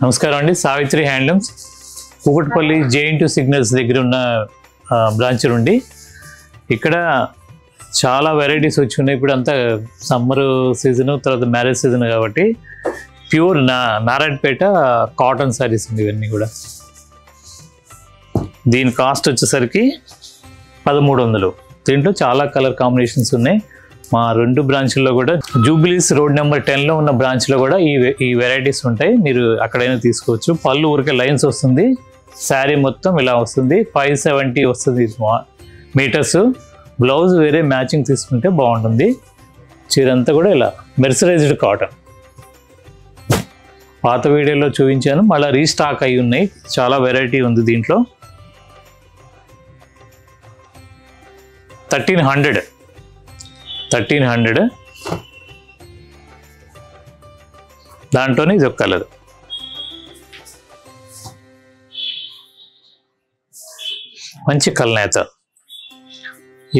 నమస్కారం అండి. Savitri handlooms Kukatpally జే.ఎన్.టూ signals దగ్గర ఉన్న బ్రాంచ్ నుండి ఇక్కడ చాలా వెరైటీస్ వచ్చి ఉన్నాయి. ఇప్పుడు అంతా సమ్మర్ సీజన్, తర్వాత మ్యారేజ్ సీజన్ కాబట్టి ప్యూర్ నారాయణపేట కాటన్ శారీస్ ఉంది. ఇవన్నీ కూడా దీని కాస్ట్ వచ్చేసరికి 1300. దీంట్లో చాలా కలర్ కాంబినేషన్స్ ఉన్నాయి. మా రెండు బ్రాంచ్ల్లో కూడా జూబిలీస్ రోడ్ నెంబర్ 10లో ఉన్న బ్రాంచ్లో కూడా ఈ వెరైటీస్ ఉంటాయి. మీరు అక్కడైనా తీసుకోవచ్చు. పళ్ళు ఊరికే లైన్స్ వస్తుంది. శారీ మొత్తం ఇలా వస్తుంది. 570 వస్తుంది మీటర్స్. బ్లౌజ్ వేరే మ్యాచింగ్ తీసుకుంటే బాగుంటుంది. చీరంతా కూడా ఇలా మెర్సరైజ్డ్ కాటన్. పాత వీడియోలో చూపించాను, మళ్ళీ రీస్టాక్ అయి ఉన్నాయి. చాలా వెరైటీ ఉంది దీంట్లో. 1300 దాంట్లోనే ఇది ఒక కలర్. మంచి కల్నేత.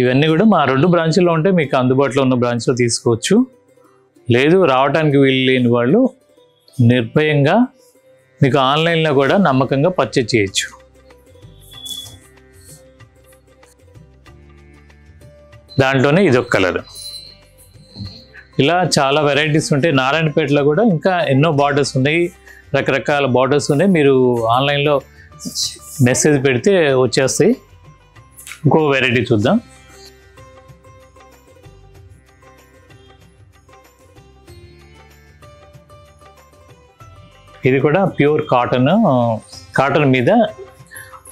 ఇవన్నీ కూడా మా రెండు బ్రాంచ్ల్లో ఉంటే మీకు అందుబాటులో ఉన్న బ్రాంచ్లో తీసుకోవచ్చు. లేదు రావడానికి వీలు లేని వాళ్ళు నిర్భయంగా మీకు ఆన్లైన్లో కూడా నమ్మకంగా పర్చేజ్ చేయొచ్చు. దాంట్లోనే ఇదొక కలర్. ఇలా చాలా వెరైటీస్ ఉంటాయి. నారాయణపేటలో కూడా ఇంకా ఎన్నో బార్డర్స్ ఉన్నాయి, రకరకాల బార్డర్స్ ఉన్నాయి. మీరు ఆన్లైన్లో మెసేజ్ పెడితే వచ్చేస్తాయి. ఇంకో వెరైటీ చూద్దాం. ఇది కూడా ప్యూర్ కాటన్ మీద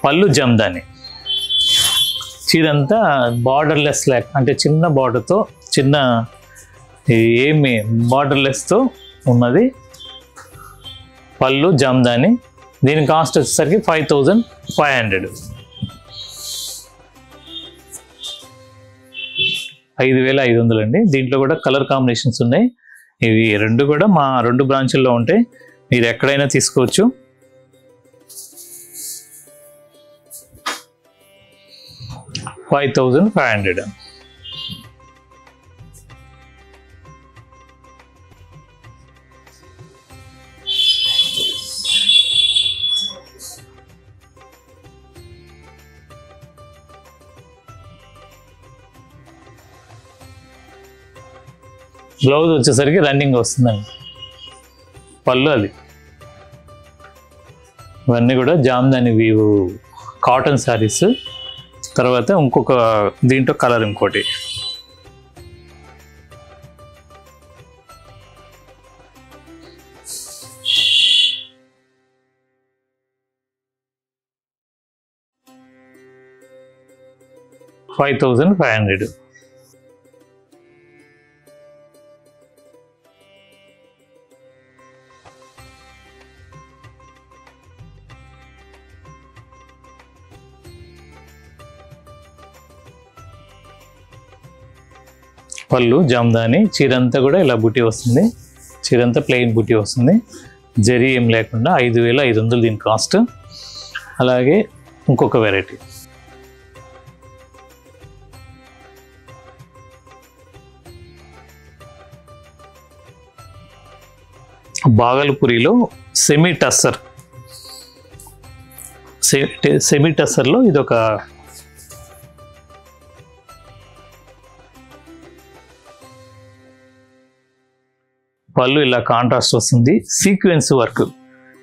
పళ్ళు జమ్దాని. చీరంతా బార్డర్లెస్ అంటే చిన్న బార్డర్తో, చిన్న ఏమి బార్డర్లెస్తో ఉన్నది. పళ్ళు జమ్దాని. దీని కాస్ట్ వచ్చేసరికి 5500. 5500 అండి. దీంట్లో కూడా కలర్ కాంబినేషన్స్ ఉన్నాయి. ఇవి రెండు కూడా మా రెండు బ్రాంచుల్లో ఉంటాయి. మీరు ఎక్కడైనా తీసుకోవచ్చు. $5500. బ్లౌజ్ వచ్చేసరికి రన్నింగ్ వస్తుందండి. పళ్ళు అది. ఇవన్నీ కూడా జామ్దాని వీవ్ కాటన్ శారీస్. తర్వాత ఇంకొక దీంట్లో కలర్ ఇంకోటి. $5500. పళ్ళు జామ్దాని. చీరంతా కూడా ఇలా బుట్టి వస్తుంది. చీరంతా ప్లెయిన్ బుట్టి వస్తుంది. జరీ ఏం లేకుండా 5500 దీని కాస్ట్. అలాగే ఇంకొక వెరైటీ బాగల్పూరిలో సెమీ టస్సర్లో ఇదొక పళ్ళు ఇలా కాంట్రాస్ట్ వస్తుంది. సీక్వెన్స్ వర్క్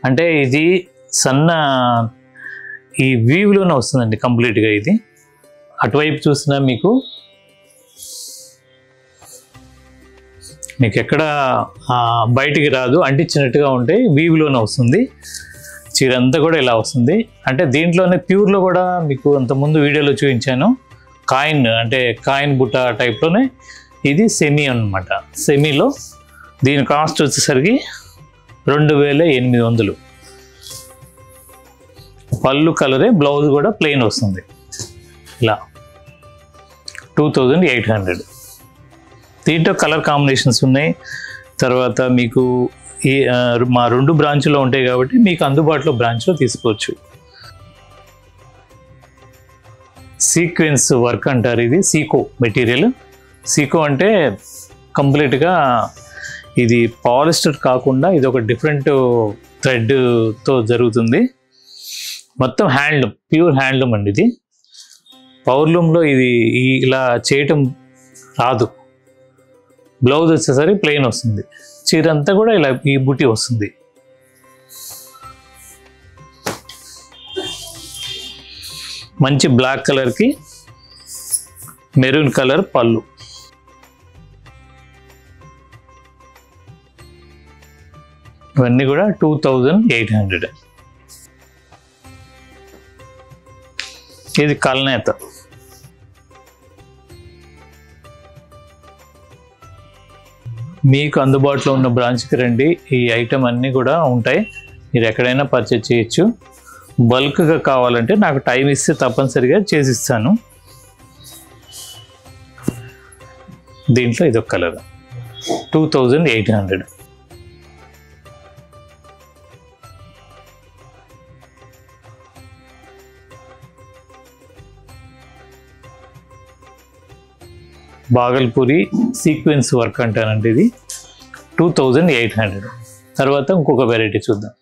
అంటే ఇది సన్న ఈ వీవ్లోనే వస్తుందండి కంప్లీట్గా. ఇది అటువైపు చూసినా మీకు ఎక్కడ బయటికి రాదు, అంటించినట్టుగా ఉంటే వీవ్లోనే వస్తుంది. చీరంతా కూడా ఇలా వస్తుంది. అంటే దీంట్లోనే ప్యూర్లో కూడా మీకు అంతకుముందు వీడియోలో చూపించాను. కాయిన్ బుట్ట టైప్లోనే ఇది సెమీ అన్నమాట. సెమీలో దీని కాస్ట్ వచ్చేసరికి 2800. పళ్ళు కలరే, బ్లౌజ్ కూడా ప్లెయిన్ వస్తుంది. ఇలా 2800. దీంట్లో కలర్ కాంబినేషన్స్ ఉన్నాయి. తర్వాత మీకు మా రెండు బ్రాంచ్లో ఉంటాయి కాబట్టి మీకు అందుబాటులో బ్రాంచ్లో తీసుకోవచ్చు. సీక్వెన్స్ వర్క్ అంటారు. ఇది సీకో మెటీరియల్. సీకో అంటే కంప్లీట్గా ఇది పాలిస్టర్ కాకుండా ఇది ఒక డిఫరెంట్ థ్రెడ్తో జరుగుతుంది. మొత్తం హ్యాండ్లూమ్, ప్యూర్ హ్యాండ్లూమ్ అండి ఇది. పవర్లూమ్లో ఇది ఇలా చేయటం రాదు. బ్లౌజ్ వచ్చేసరికి ప్లెయిన్ వస్తుంది, చీర అంతా కూడా ఇలా ఈ బుటీ వస్తుంది. మంచి బ్లాక్ కలర్కి మెరూన్ కలర్ పళ్ళు. ఇవన్నీ కూడా 2800. ఇది కల్నేత. మీకు అందుబాటులో ఉన్న బ్రాంచ్కి రండి, ఈ ఐటమ్ అన్నీ కూడా ఉంటాయి, మీరు ఎక్కడైనా పర్చేజ్ చేయొచ్చు. బల్క్గా కావాలంటే నాకు టైం ఇస్తే తప్పనిసరిగా చేసిస్తాను. దీంట్లో ఇదొక కలర్ 2800. బాగల్పూరి సీక్వెన్స్ వర్క్ అంటానండి ఇది 2800. తర్వాత ఇంకొక వెరైటీ చూద్దాం.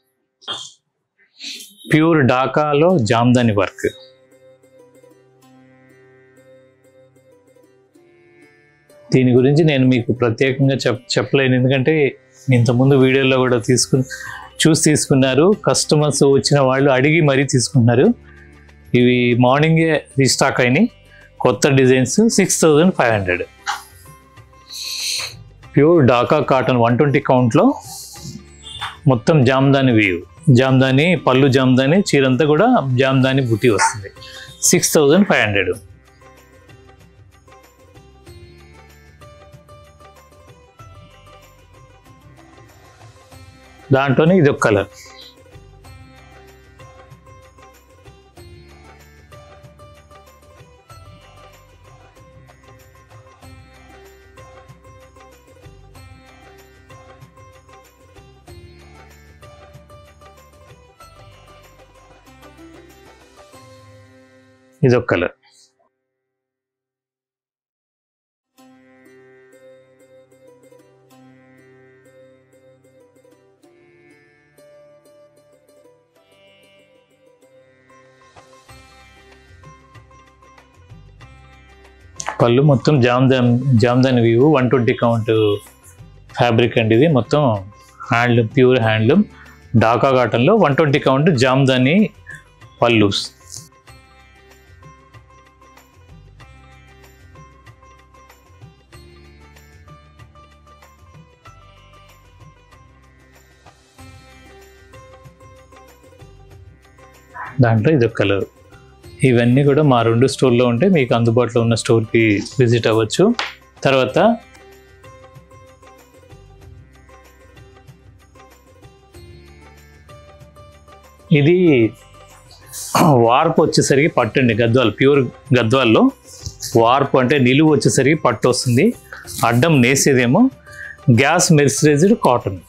ప్యూర్ ఢాకాలో జామ్దాని వర్క్. దీని గురించి నేను మీకు ప్రత్యేకంగా చెప్పలేను, ఎందుకంటే ఇంతకుముందు వీడియోలో కూడా తీసుకున్నారు. కస్టమర్స్ వచ్చిన వాళ్ళు అడిగి మరీ తీసుకున్నారు. ఇవి మార్నింగే రీస్టాక్ అయినాయి, కొత్త డిజైన్స్. 6500. ప్యూర్ ఢాకా కాటన్ 120 కౌంట్లో మొత్తం జామ్దాని వీవ్, జామ్దాని పళ్ళు, జామ్దాని చీరంతా కూడా జామ్దాని బుట్టి వస్తుంది. 6500. దాంట్లోనే ఇది ఒక కలర్. ఇదొక కలర్. పళ్ళు మొత్తం జామ్దాని వీవు 120 కౌంట్ ఫ్యాబ్రిక్ అండి. ఇది మొత్తం హ్యాండ్లూమ్, ప్యూర్ హ్యాండ్లూమ్ ఢాకా కాటన్లో 120 కౌంట్ జామ్దాని పళ్ళుస్. దాంట్లో ఇదొక కలర్. ఇవన్నీ కూడా మా 2 స్టోర్లో ఉంటే మీకు అందుబాటులో ఉన్న స్టోర్కి విజిట్ అవ్వచ్చు. తర్వాత ఇది వార్పు వచ్చేసరికి పట్టు అండి, గద్వాల్, ప్యూర్ గద్వాల్లో వార్పు అంటే నిలువు వచ్చేసరికి పట్టు వస్తుంది. అడ్డం నేసేదేమో గ్యాస్ మెర్సరైజ్డ్ కాటన్.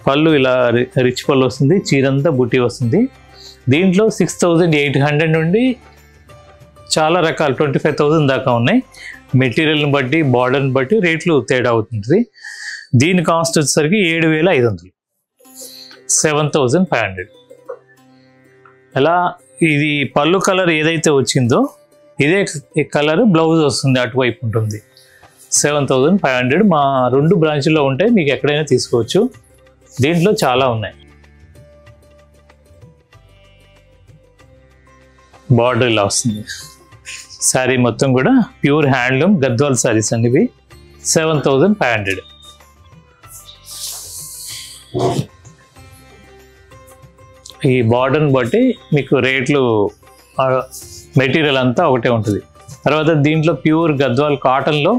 పళ్ళు ఇలా రిచ్ పళ్ళు వస్తుంది, చీరంతా బుట్టి వస్తుంది. దీంట్లో 6800 నుండి చాలా రకాలు 25,000 దాకా ఉన్నాయి. మెటీరియల్ని బట్టి, బార్డర్ని బట్టి రేట్లు తేడా అవుతుంది. దీని కాస్ట్ వచ్చేసరికి 7500, 7500. అలా ఇది పళ్ళు కలర్ ఏదైతే వచ్చిందో ఇదే కలర్ బ్లౌజ్ వస్తుంది, అటువైపు ఉంటుంది. 7500. మా 2 బ్రాంచ్ల్లో ఉంటాయి, మీకు ఎక్కడైనా తీసుకోవచ్చు. దీంట్లో చాలా ఉన్నాయి. బార్డర్ ఇలా వస్తుంది. శారీ మొత్తం కూడా ప్యూర్ హ్యాండ్లూమ్ గద్వాల్ శారీస్ అండి ఇవి. 7500. ఈ బార్డర్ని బట్టి మీకు రేట్లు, మెటీరియల్ అంతా ఒకటే ఉంటుంది. తర్వాత దీంట్లో ప్యూర్ గద్వాల్ కాటన్లో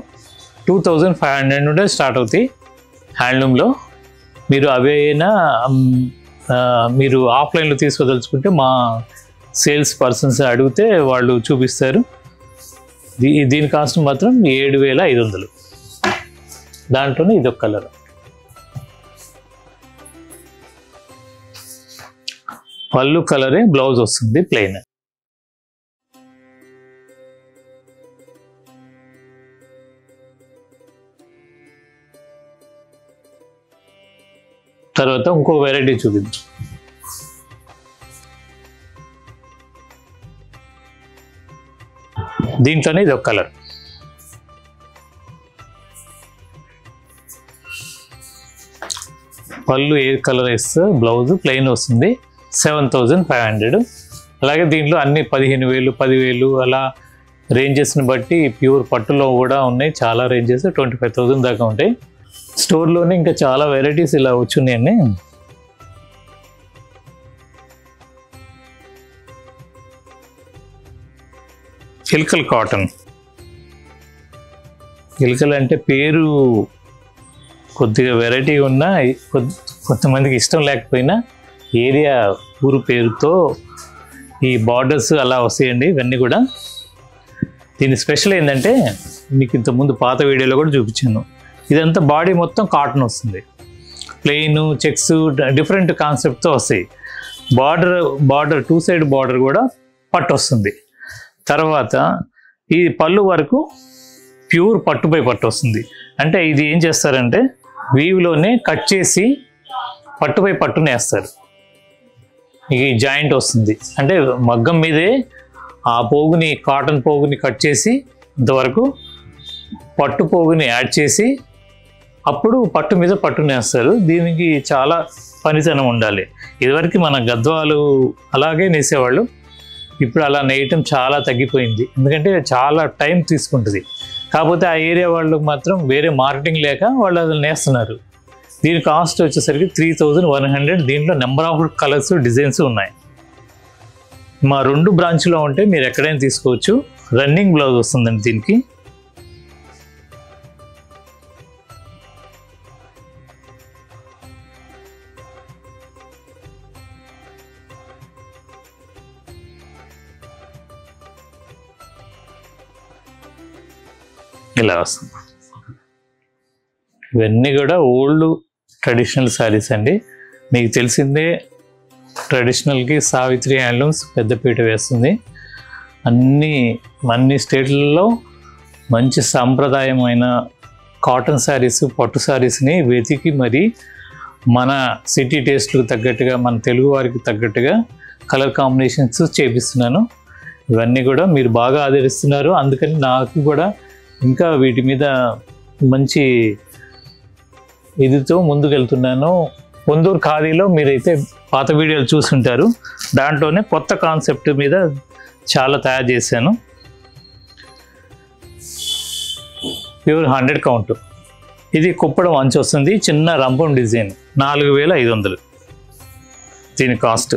2500 నుండే స్టార్ట్ అవుతాయి హ్యాండ్లూమ్లో. మీరు అవైనా మీరు ఆఫ్లైన్లో తీసుకోదలుచుకుంటే మా సేల్స్ పర్సన్స్ అడిగితే వాళ్ళు చూపిస్తారు. దీని కాస్ట్ మాత్రం 7500. దాంట్లోనే ఇదొక కలర్. పళ్ళు కలరే బ్లౌజ్ వస్తుంది ప్లెయిన్. తర్వాత ఇంకో వెరైటీ చూపిద్దాం. దీంట్లోనే ఇది ఒక కలర్. పళ్ళు ఏ కలర్ ఇస్తే బ్లౌజ్ ప్లెయిన్ వస్తుంది, 7500. అలాగే దీంట్లో అన్ని 15,000, 10,000 అలా రేంజెస్ని బట్టి ప్యూర్ పట్టులో కూడా ఉన్నాయి. చాలా రేంజెస్ 25,000 దాకా ఉంటాయి. స్టోర్లోనే ఇంకా చాలా వెరైటీస్ ఇలా వచ్చున్నాయండి. ఇల్కల్ కాటన్. ఇల్కల్ అంటే పేరు కొద్దిగా వెరైటీ ఉన్నా కొంతమందికి ఇష్టం లేకపోయినా ఏరియా ఊరు పేరుతో ఈ బార్డర్స్ అలా వస్తాయండి. ఇవన్నీ కూడా దీని స్పెషల్ ఏంటంటే మీకు ఇంతకుముందు పాత వీడియోలో కూడా చూపించాను. ఇదంతా బాడీ మొత్తం కాటన్ వస్తుంది, ప్లెయిన్ చెక్స్ డిఫరెంట్ కాన్సెప్ట్తో వస్తాయి. బార్డర్ 2 సైడ్ బార్డర్ కూడా పట్టు వస్తుంది. తర్వాత ఈ పళ్ళు వరకు ప్యూర్ పట్టుపై పట్టు వస్తుంది. అంటే ఇది ఏం చేస్తారంటే వీవ్లోనే కట్ చేసి పట్టుపై పట్టునే వేస్తారు. ఈ జాయింట్ వస్తుంది అంటే మగ్గం మీదే ఆ పోగుని, కాటన్ పోగుని కట్ చేసి ఇంతవరకు పట్టు పోగుని యాడ్ చేసి అప్పుడు పట్టు మీద పట్టునేస్తారు. దీనికి చాలా పనితనం ఉండాలి. ఇదివరకు మన గద్వాలు అలాగే నేసేవాళ్ళు. ఇప్పుడు అలా నేయటం చాలా తగ్గిపోయింది, ఎందుకంటే చాలా టైం తీసుకుంటుంది. కాకపోతే ఆ ఏరియా వాళ్ళు మాత్రం వేరే మార్కెటింగ్ లేక వాళ్ళు అది నేస్తున్నారు. దీని కాస్ట్ వచ్చేసరికి 3100. దీంట్లో నెంబర్ ఆఫ్ కలర్స్, డిజైన్స్ ఉన్నాయి. మా 2 బ్రాంచ్లో ఉంటే మీరు ఎక్కడైనా తీసుకోవచ్చు. రన్నింగ్ బ్లౌజ్ వస్తుందండి దీనికి. ఇలా వస్తుంది. ఇవన్నీ కూడా ఓల్డ్ ట్రెడిషనల్ శారీస్ అండి. మీకు తెలిసిందే ట్రెడిషనల్కి సావిత్రి హ్యాండ్లూమ్స్ పెద్దపీట వేస్తుంది. అన్ని స్టేట్లలో మంచి సాంప్రదాయమైన కాటన్ శారీస్, పట్టు శారీస్ని వెతికి మరి మన సిటీ టేస్ట్లకు తగ్గట్టుగా, మన తెలుగు వారికి తగ్గట్టుగా కలర్ కాంబినేషన్స్ చేపిస్తున్నాను. ఇవన్నీ కూడా మీరు బాగా ఆదరిస్తున్నారు. అందుకని నాకు కూడా ఇంకా వీటి మీద మంచి ఇదితో ముందుకెళ్తున్నాను. పొందూరు ఖాదీలో మీరైతే పాత వీడియోలు చూస్తుంటారు. దాంట్లోనే కొత్త కాన్సెప్ట్ మీద చాలా తయారు చేశాను. Pure 100 count. ఇది కుప్పడం అంచు వస్తుంది, చిన్న రంపం డిజైన్. 4500 దీని కాస్ట్.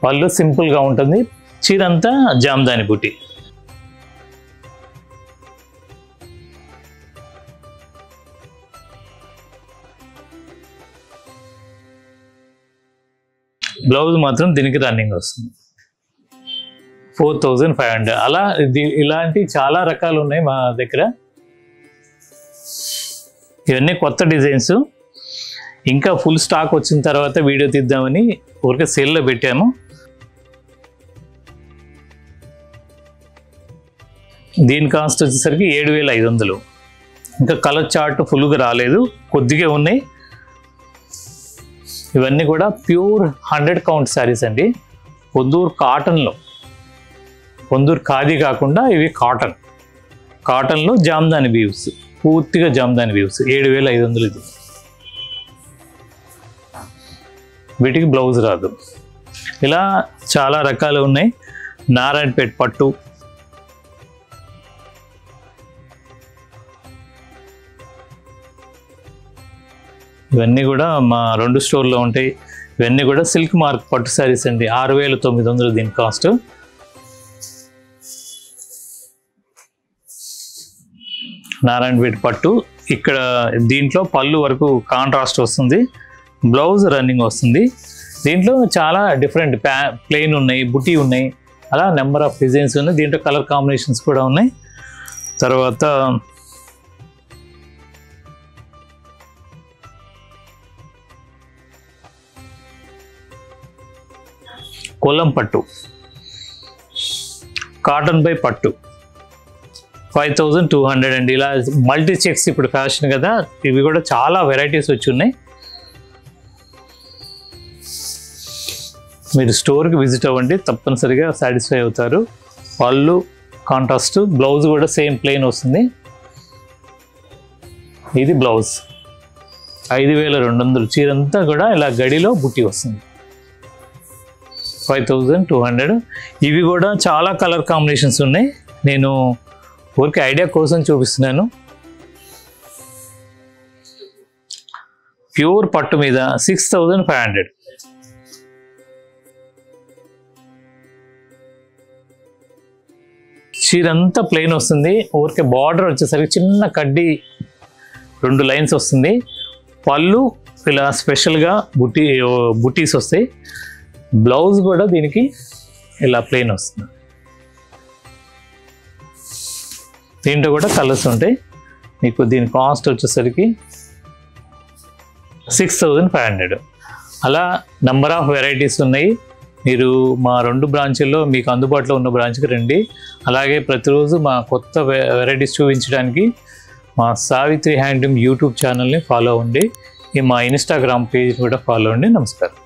పళ్ళు సింపుల్గా ఉంటుంది, చీరంతా జామ్దాని బుట్టి. బ్లౌజ్ మాత్రం దీనికి రన్నింగ్ వస్తుంది, 4500. అలా ఇలాంటి చాలా రకాలు ఉన్నాయి మా దగ్గర. ఇవన్నీ కొత్త డిజైన్స్. ఇంకా ఫుల్ స్టాక్ వచ్చిన తర్వాత వీడియో తీద్దామని ఊరికే సేల్లో పెట్టాము. దీని కాస్ట్ వచ్చేసరికి 7500. ఇంకా కలర్ చార్ట్ ఫుల్గా రాలేదు, కొద్దిగా ఉన్నాయి. ఇవన్నీ కూడా ప్యూర్ 100 కౌంట్ శారీస్ అండి. పొందూరు కాటన్లో, పొందూరు ఖాదీ కాకుండా ఇవి కాటన్లో జామ్దాని వీవ్స్, పూర్తిగా జామ్దాని వీవ్స్. 7500 ఇది. వీటికి బ్లౌజ్ రాదు. ఇలా చాలా రకాలు ఉన్నాయి. నారాయణపేట పట్టు, ఇవన్నీ కూడా మా 2 స్టోర్లో ఉంటాయి. ఇవన్నీ కూడా సిల్క్ మార్క్ పట్టు శారీస్ అండి. 6900 దీని కాస్ట్. నారాయణపేట పట్టు. ఇక్కడ దీంట్లో పళ్ళు వరకు కాంట్రాస్ట్ వస్తుంది, బ్లౌజ్ రన్నింగ్ వస్తుంది. దీంట్లో చాలా డిఫరెంట్ ప్లెయిన్ ఉన్నాయి, బుటీ ఉన్నాయి, అలా నెంబర్ ఆఫ్ డిజైన్స్ ఉన్నాయి. దీంట్లో కలర్ కాంబినేషన్స్ కూడా ఉన్నాయి. తర్వాత కొల్లం పట్టు, కాటన్ బై పట్టు. 5200 అండి. ఇలా మల్టీ చెక్స్ ఇప్పుడు ఫ్యాషన్ కదా, ఇవి కూడా చాలా వెరైటీస్ వచ్చి ఉన్నాయి. మీరు స్టోర్కి విజిట్ అవ్వండి, తప్పనిసరిగా సాటిస్ఫై అవుతారు. పళ్ళు కాంట్రాస్ట్, బ్లౌజ్ కూడా సేమ్ ప్లెయిన్ వస్తుంది. ఇది బ్లౌజ్ 5200. చీరంతా కూడా ఇలా గడిలో బుట్టి వస్తుంది. 5200. ఇవి కూడా చాలా కలర్ కాంబినేషన్స్ ఉన్నాయి. నేను ఊరికి ఐడియా కోసం చూపిస్తున్నాను. ప్యూర్ పట్టు మీద 6500. చీరంతా ప్లెయిన్ వస్తుంది. ఊరికే బార్డర్ వచ్చేసరికి చిన్న కడ్డీ 2 లైన్స్ వస్తుంది. పళ్ళు ఇలా స్పెషల్గా బుటీస్ వస్తాయి. బ్లౌజ్ కూడా దీనికి ఇలా ప్లెయిన్ వస్తుంది. దీంట్లో కూడా కలర్స్ ఉంటాయి. మీకు దీని కాస్ట్ వచ్చేసరికి 6500. అలా నంబర్ ఆఫ్ వెరైటీస్ ఉన్నాయి. మీరు మా 2 బ్రాంచుల్లో మీకు అందుబాటులో ఉన్న బ్రాంచ్కి రండి. అలాగే ప్రతిరోజు మా కొత్త వెరైటీస్ చూపించడానికి మా సావిత్రి హ్యాండ్లూమ్ యూట్యూబ్ ఛానల్ని ఫాలో అవ్వండి. మా ఇన్స్టాగ్రామ్ పేజ్ కూడా ఫాలో అవ్వండి. నమస్కారం.